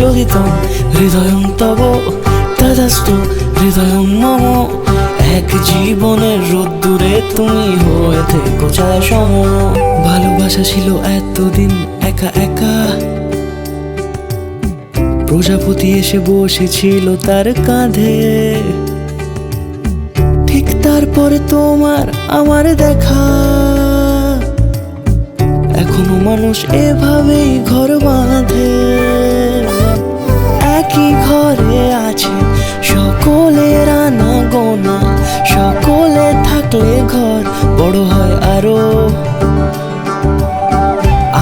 যোদিতং হৃদয়ং তব তদস্তু হৃদয়ং মম। এক জীবনের রোদ্দুরে তুমি হয়ে থেকো ছায়া সম। ভালোবাসা ছিল এতদিন একা একা, প্রজাপতি এসে বসেছিল তার কাঁধে। ঠিক তারপরে তোমার আমার দেখা, এখনো মানুষ এভাবেই ঘর বাঁধে। একই ঘরে আছে সকলের আনা গোনা, সকলে থাকলে ঘর বড় হয় আরো।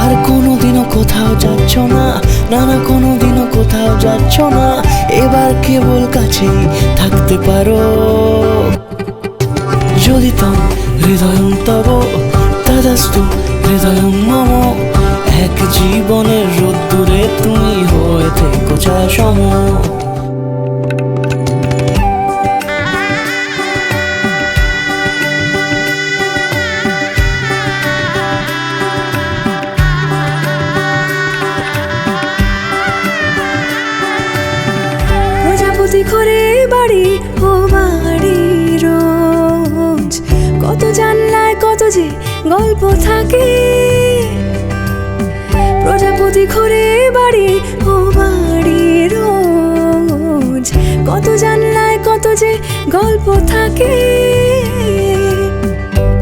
আর কোনোদিনও কোথাও যাচ্ছ না, না না কোনোদিনও কোথাও যাচ্ছ না, এবার কেবল কাছেই থাকতে পারো। যোদিতং হৃদয়ং তব তদস্তু হৃদয়ং মম। এক জীবনের রোদ্দুরে তুমি হয়ে থেকো ছায়া সম। প্রজাপতি ঘরে বাড়ি ও বাড়ি রোজ, কত জানলায় কত যে গল্প থাকে। প্রজাপতি ঘরে বাড়ি ও বাড়ি রোজ, কত জানলায় কত যে গল্প থাকে।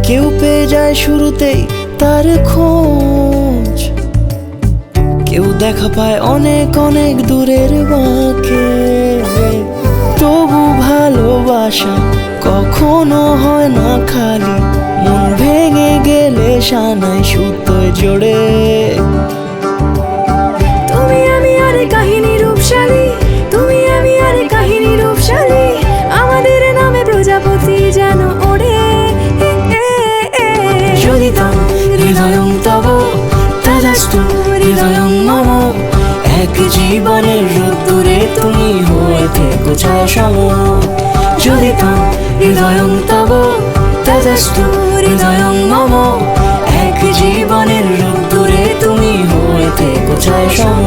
কেউ পেয়ে যায় শুরুতেই তার খোঁজ, কেউ দেখা পায় অনেক অনেক দূরের বাঁকে। তবু ভালোবাসা কখনো হয় না খালি, মন ভেঙে গেলে সানায় সুতোয় জোড়ে। তুমি আমি আর কাহিনী রূপশালী, তুমি আমি আর কাহিনী রূপশালী, আমাদের নামে প্রজাপতি যেন ওড়ে। যোদিতং হৃদয়ং তব তদস্তু হৃদয়ং মম। এক জীবনের রোদ্দুরে তুমি হয়ে থেকো ছায়া সম। যোদিতং হৃদয়ং তব তদস্তু হৃদয়ং মম। এক জীবনের রোদ্দুরে তুমি হয়ে থেকো ছায়া সম।